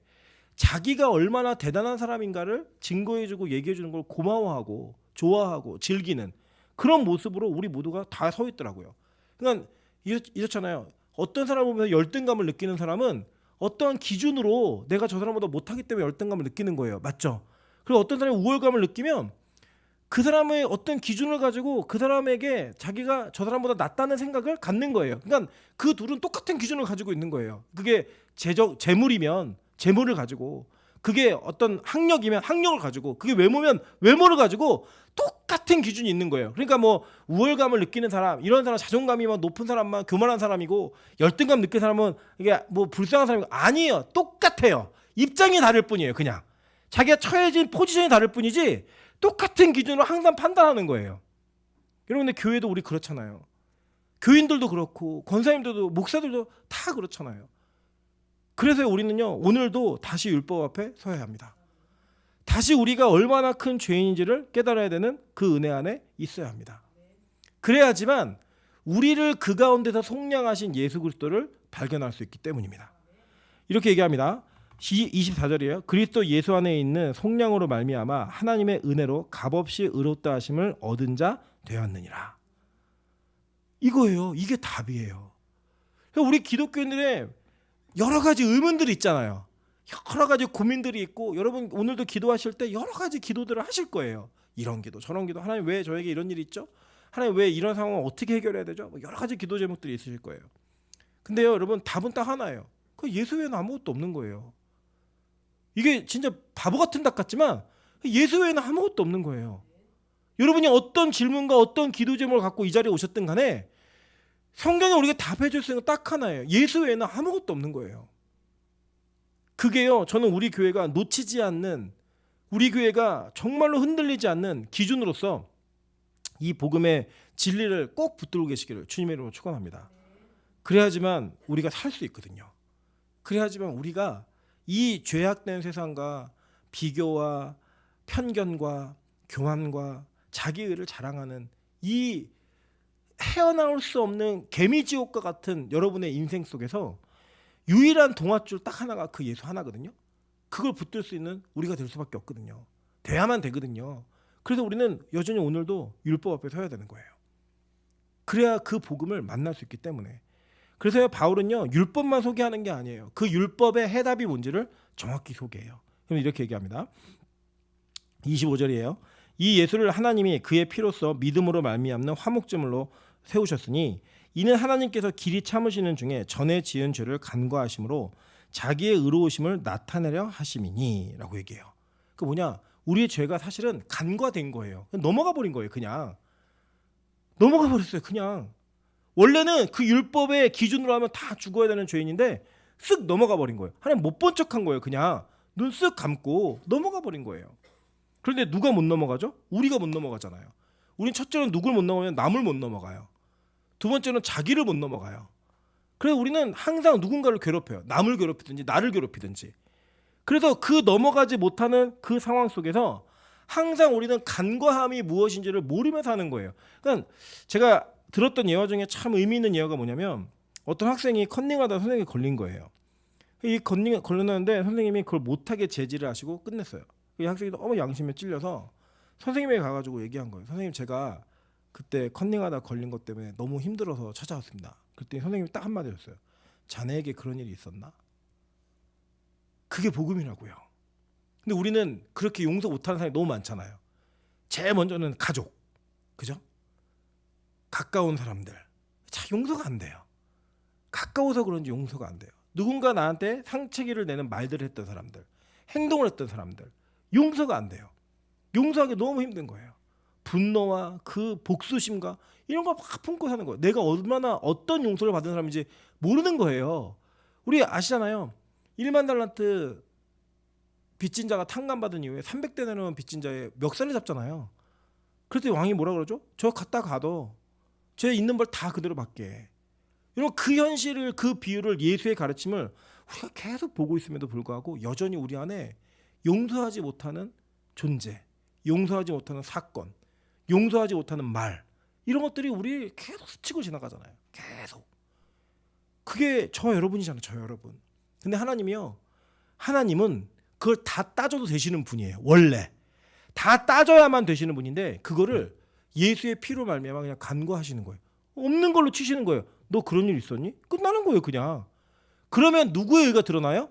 자기가 얼마나 대단한 사람인가를 증거해주고 얘기해주는 걸 고마워하고 좋아하고 즐기는 그런 모습으로 우리 모두가 다 서 있더라고요. 그러니까 이렇잖아요. 어떤 사람을 보면서 열등감을 느끼는 사람은 어떠한 기준으로 내가 저 사람보다 못하기 때문에 열등감을 느끼는 거예요. 맞죠? 그리고 어떤 사람이 우월감을 느끼면 그 사람의 어떤 기준을 가지고 그 사람에게 자기가 저 사람보다 낫다는 생각을 갖는 거예요. 그러니까 그 둘은 똑같은 기준을 가지고 있는 거예요. 그게 재물이면 재물을 가지고, 그게 어떤 학력이면 학력을 가지고, 그게 외모면 외모를 가지고 똑같은 기준이 있는 거예요. 그러니까 뭐 우월감을 느끼는 사람, 이런 사람 자존감이 막 높은 사람만 교만한 사람이고, 열등감 느끼는 사람은 이게 뭐 불쌍한 사람이고, 아니에요. 똑같아요. 입장이 다를 뿐이에요. 그냥 자기가 처해진 포지션이 다를 뿐이지 똑같은 기준으로 항상 판단하는 거예요. 여러분, 근데 교회도 우리 그렇잖아요. 교인들도 그렇고 권사님들도 목사들도 다 그렇잖아요. 그래서 우리는요, 오늘도 다시 율법 앞에 서야 합니다. 다시 우리가 얼마나 큰 죄인인지를 깨달아야 되는 그 은혜 안에 있어야 합니다. 그래야지만 우리를 그 가운데서 속량하신 예수 그리스도를 발견할 수 있기 때문입니다. 이렇게 얘기합니다. 24절이에요. 그리스도 예수 안에 있는 속량으로 말미암아 하나님의 은혜로 값없이 의롭다 하심을 얻은 자 되었느니라. 이거예요. 이게 답이에요. 우리 기독교인들의 여러 가지 의문들이 있잖아요. 여러 가지 고민들이 있고, 여러분 오늘도 기도하실 때 여러 가지 기도들을 하실 거예요. 이런 기도 저런 기도, 하나님 왜 저에게 이런 일이 있죠? 하나님 왜 이런 상황을 어떻게 해결해야 되죠? 뭐 여러 가지 기도 제목들이 있으실 거예요. 근데요, 여러분, 답은 딱 하나예요. 그 예수 외에는 아무것도 없는 거예요. 이게 진짜 바보 같은 답 같지만 예수 외에는 아무것도 없는 거예요. 여러분이 어떤 질문과 어떤 기도 제목을 갖고 이 자리에 오셨든 간에 성경에 우리가 답해 줄 수 있는 건 딱 하나예요. 예수 외에는 아무것도 없는 거예요. 그게요, 저는 우리 교회가 놓치지 않는, 우리 교회가 정말로 흔들리지 않는 기준으로서 이 복음의 진리를 꼭 붙들고 계시기를 주님의 이름으로 축원합니다. 그래야지만 우리가 살 수 있거든요. 그래야지만 우리가 이 죄악된 세상과 비교와 편견과 교만과 자기의를 자랑하는 이 헤어나올 수 없는 개미지옥과 같은 여러분의 인생 속에서 유일한 동아줄 딱 하나가 그 예수 하나거든요. 그걸 붙들 수 있는 우리가 될 수밖에 없거든요. 돼야만 되거든요. 그래서 우리는 여전히 오늘도 율법 앞에 서야 되는 거예요. 그래야 그 복음을 만날 수 있기 때문에. 그래서 바울은요, 율법만 소개하는 게 아니에요. 그 율법의 해답이 뭔지를 정확히 소개해요. 그럼 이렇게 얘기합니다. 25절이에요. 이 예수를 하나님이 그의 피로써 믿음으로 말미암는 화목제물로 세우셨으니 이는 하나님께서 길이 참으시는 중에 전에 지은 죄를 간과하심으로 자기의 의로우심을 나타내려 하심이니 라고 얘기해요. 그 뭐냐, 우리의 죄가 사실은 간과된 거예요. 넘어가 버린 거예요. 그냥 넘어가 버렸어요. 그냥 원래는 그 율법의 기준으로 하면 다 죽어야 되는 죄인인데 쓱 넘어가 버린 거예요. 하나님 못 본 척한 거예요. 그냥 눈 쓱 감고 넘어가 버린 거예요. 그런데 누가 못 넘어가죠? 우리가 못 넘어가잖아요. 우린 첫째는 누굴 못 넘어가면 남을 못 넘어가요. 두 번째는 자기를 못 넘어가요. 그래서 우리는 항상 누군가를 괴롭혀요. 남을 괴롭히든지 나를 괴롭히든지. 그래서 그 넘어가지 못하는 그 상황 속에서 항상 우리는 간과함이 무엇인지를 모르며 사는 거예요. 그러니까 제가 들었던 예화 중에 참 의미 있는 예화가 뭐냐면, 어떤 학생이 컨닝하다 선생님이 걸린 거예요. 이 컨닝 걸렸는데 선생님이 그걸 못하게 제지를 하시고 끝냈어요. 이 학생이 너무 양심에 찔려서 선생님에게 가가지고 얘기한 거예요. 선생님, 제가 그때 컨닝하다 걸린 것 때문에 너무 힘들어서 찾아왔습니다. 그랬더니 선생님이 딱 한마디 했어요. 자네에게 그런 일이 있었나? 그게 복음이라고요. 근데 우리는 그렇게 용서 못하는 사람이 너무 많잖아요. 제일 먼저는 가족, 그죠? 가까운 사람들. 자, 용서가 안 돼요. 가까워서 그런지 용서가 안 돼요. 누군가 나한테 상처기를 내는 말들을 했던 사람들, 행동을 했던 사람들, 용서가 안 돼요. 용서하기 너무 힘든 거예요. 분노와 그 복수심과 이런 거 막 품고 사는 거예요. 내가 얼마나 어떤 용서를 받은 사람인지 모르는 거예요. 우리 아시잖아요. 1만 달란트 빚진 자가 탕감받은 이후에 300대 내놓은 빚진 자의 멱살을 잡잖아요. 그랬더니 왕이 뭐라 그러죠? 저 갔다 가도 제 있는 벌 다 그대로 받게. 여러분 그 현실을 그 비유를 예수의 가르침을 우리가 계속 보고 있음에도 불구하고 여전히 우리 안에 용서하지 못하는 존재, 용서하지 못하는 사건, 용서하지 못하는 말 이런 것들이 우리 계속 스치고 지나가잖아요. 계속. 그게 저 여러분이잖아요. 저 여러분. 근데 하나님이요. 하나님은 그걸 다 따져도 되시는 분이에요. 원래. 다 따져야만 되시는 분인데 그거를 예수의 피로 말미암아 그냥 간과하시는 거예요. 없는 걸로 치시는 거예요. 너 그런 일 있었니? 끝나는 거예요, 그냥. 그러면 누구의 의가 드러나요?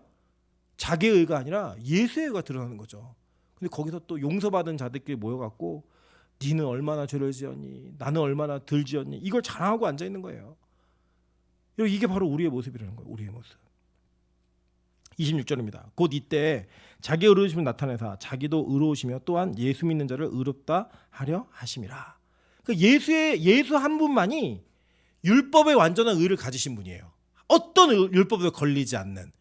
자기의 의가 아니라 예수의 의가 드러나는 거죠. 근데 거기서 또 용서받은 자들끼리 모여갖고 니는 얼마나 죄를 지었니? 나는 얼마나 덜 지었니? 이걸 자랑하고 앉아 있는 거예요. 이게 바로 우리의 모습이라는 거예요. 우리의 모습. 26절입니다. 곧 이때 자기의 의로우심을 나타내사 자기도 의로우시며 또한 예수 믿는 자를 의롭다 하려 하심이라. 그러니까 예수 한 분만이 율법의 완전한 의를 가지신 분이에요. 어떤 율법에도 걸리지 않는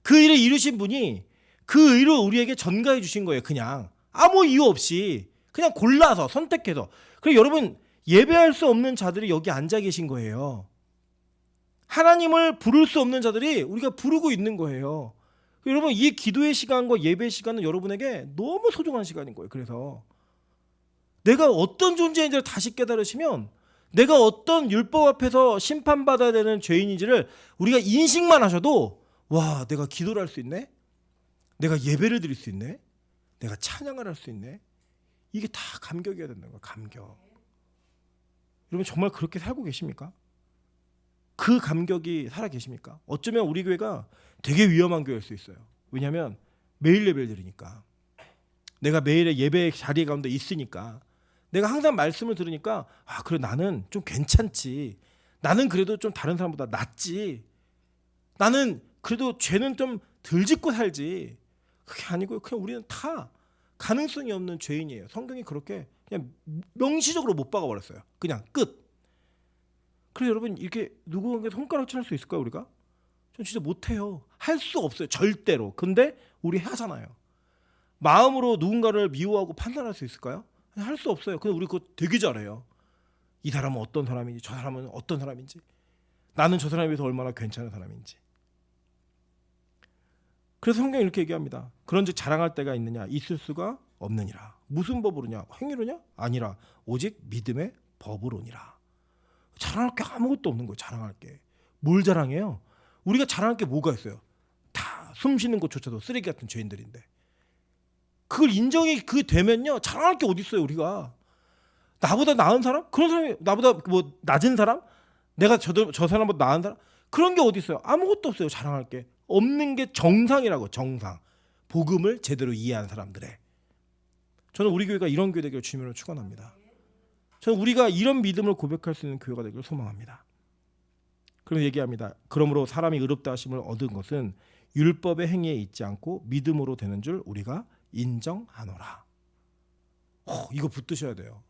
그 일을 이루신 분이 그 의로 우리에게 전가해 주신 거예요. 그냥 아무 이유 없이 그냥 골라서 선택해서. 그리고 여러분 예배할 수 없는 자들이 여기 앉아 계신 거예요. 하나님을 부를 수 없는 자들이 우리가 부르고 있는 거예요. 여러분 이 기도의 시간과 예배의 시간은 여러분에게 너무 소중한 시간인 거예요. 그래서 내가 어떤 존재인지를 다시 깨달으시면 내가 어떤 율법 앞에서 심판받아야 되는 죄인인지를 우리가 인식만 하셔도 와 내가 기도를 할 수 있네? 내가 예배를 드릴 수 있네? 내가 찬양을 할 수 있네? 이게 다 감격이어야 된다는 거예요. 감격. 여러분 정말 그렇게 살고 계십니까? 그 감격이 살아 계십니까? 어쩌면 우리 교회가 되게 위험한 교회일 수 있어요. 왜냐하면 매일 예배를 드리니까 내가 매일의 예배 자리 가운데 있으니까 내가 항상 말씀을 들으니까 아 그래 나는 좀 괜찮지. 나는 그래도 좀 다른 사람보다 낫지. 나는 그래도 죄는 좀 덜 짓고 살지. 그게 아니고요. 그냥 우리는 다 가능성이 없는 죄인이에요. 성경이 그렇게 그냥 명시적으로 못 박아버렸어요. 그냥 끝. 그래서 여러분 이렇게 누구에게 손가락질 할 수 있을까요 우리가? 전 진짜 못해요. 할 수 없어요. 절대로. 근데 우리 하잖아요. 마음으로 누군가를 미워하고 판단할 수 있을까요? 할 수 없어요. 근데 우리 그거 되게 잘해요. 이 사람은 어떤 사람인지 저 사람은 어떤 사람인지 나는 저 사람에 비해서 얼마나 괜찮은 사람인지. 그래서 성경이 이렇게 얘기합니다. 그런즉 자랑할 때가 있느냐? 있을 수가 없느니라. 무슨 법으로냐? 행위로냐? 아니라 오직 믿음의 법으로니라. 자랑할 게 아무것도 없는 거예요. 자랑할 게. 뭘 자랑해요? 우리가 자랑할 게 뭐가 있어요? 다 숨쉬는 것조차도 쓰레기 같은 죄인들인데. 그걸 인정이 되면요. 자랑할 게 어디 있어요, 우리가. 나보다 나은 사람? 그런 사람이 나보다 뭐 낮은 사람? 내가 저 사람보다 나은 사람? 그런 게 어디 있어요? 아무것도 없어요. 자랑할 게. 없는 게 정상이라고. 정상. 복음을 제대로 이해한 사람들의. 저는 우리 교회가 이런 교회 되기를 주님으로 축원합니다. 저는 우리가 이런 믿음을 고백할 수 있는 교회가 되기를 소망합니다. 그럼 얘기합니다. 그러므로 사람이 의롭다 하심을 얻은 것은 율법의 행위에 있지 않고 믿음으로 되는 줄 우리가 인정하노라. 이거 붙드셔야 돼요.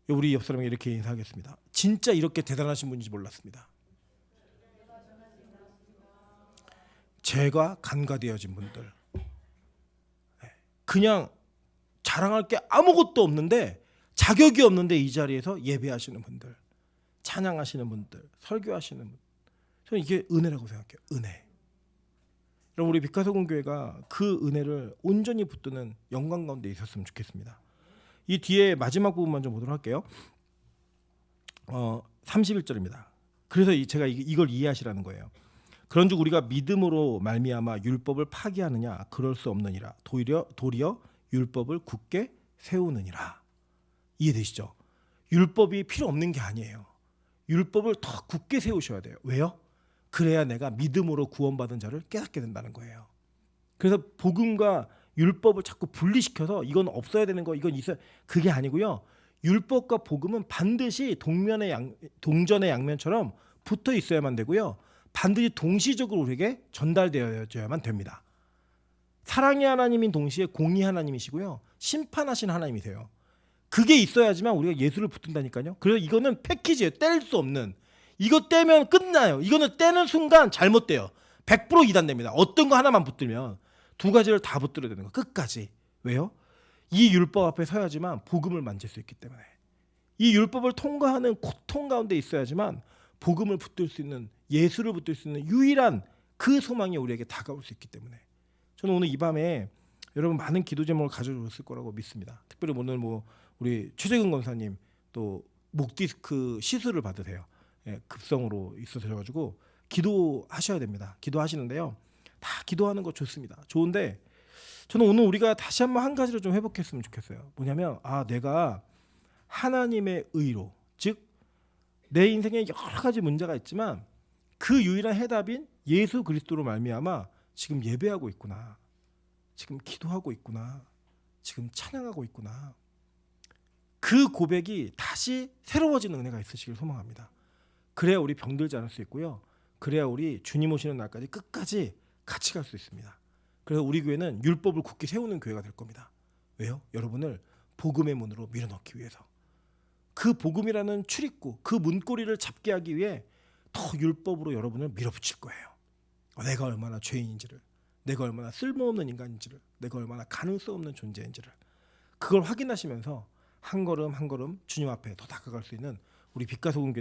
우리 옆 사람에게 이렇게 인사하겠습니다. 진짜 이렇게 대단하신 분인지 몰랐습니다. 죄가 간과되어진 분들, 그냥 자랑할 게 아무것도 없는데 자격이 없는데 이 자리에서 예배하시는 분들, 찬양하시는 분들, 설교하시는 분들, 저는 이게 은혜라고 생각해요. 은혜. 여러분 우리 빛가서군 교회가 그 은혜를 온전히 붙드는 영광 가운데 있었으면 좋겠습니다. 이 뒤에 마지막 부분만 좀 보도록 할게요. 31절입니다. 그래서 제가 이걸 이해하시라는 거예요. 그런즉 우리가 믿음으로 말미암아 율법을 파기하느냐? 그럴 수 없느니라. 도리어 율법을 굳게 세우느니라. 이해되시죠? 율법이 필요 없는 게 아니에요. 율법을 더 굳게 세우셔야 돼요. 왜요? 그래야 내가 믿음으로 구원받은 자를 깨닫게 된다는 거예요. 그래서 복음과 율법을 자꾸 분리시켜서 이건 없어야 되는 거, 이건 있어야, 그게 아니고요. 율법과 복음은 반드시 동전의 양면처럼 붙어 있어야만 되고요. 반드시 동시적으로 우리에게 전달되어야만 됩니다. 사랑의 하나님인 동시에 공의 하나님이시고요. 심판하시는 하나님이세요. 그게 있어야지만 우리가 예수를 붙든다니까요. 그래서 이거는 패키지예요. 뗄 수 없는. 이거 떼면 끝나요. 이거는 떼는 순간 잘못돼요. 100% 이단됩니다. 어떤 거 하나만 붙들면 두 가지를 다 붙들어야 되는 거. 끝까지. 왜요? 이 율법 앞에 서야지만 복음을 만질 수 있기 때문에. 이 율법을 통과하는 고통 가운데 있어야지만 복음을 붙들 수 있는, 예수를 붙들 수 있는 유일한 그 소망이 우리에게 다가올 수 있기 때문에 저는 오늘 이 밤에 여러분 많은 기도 제목을 가져오셨을 거라고 믿습니다. 특별히 오늘 뭐 우리 최재근 권사님 또 목 디스크 시술을 받으세요. 예, 급성으로 있어서 기도하셔야 됩니다. 기도하시는데요. 다 기도하는 거 좋습니다. 좋은데 저는 오늘 우리가 다시 한번 한 가지를 좀 회복했으면 좋겠어요. 뭐냐면 내가 하나님의 의로, 즉 내 인생에 여러 가지 문제가 있지만 그 유일한 해답인 예수 그리스도로 말미암아 지금 예배하고 있구나. 지금 기도하고 있구나. 지금 찬양하고 있구나. 그 고백이 다시 새로워지는 은혜가 있으시길 소망합니다. 그래야 우리 병들지 않을 수 있고요. 그래야 우리 주님 오시는 날까지 끝까지 같이 갈 수 있습니다. 그래서 우리 교회는 율법을 굳게 세우는 교회가 될 겁니다. 왜요? 여러분을 복음의 문으로 밀어넣기 위해서. 그 복음이라는 출입구, 그 문고리를 잡게 하기 위해 더 율법으로 여러분을 밀어붙일 거예요. 내가 얼마나 죄인인지를, 내가 얼마나 쓸모없는 인간인지를, 내가 얼마나 가능성 없는 존재인지를 그걸 확인하시면서 한 걸음 한 걸음 주님 앞에 더 다가갈 수 있는 우리 빛과 소금 교회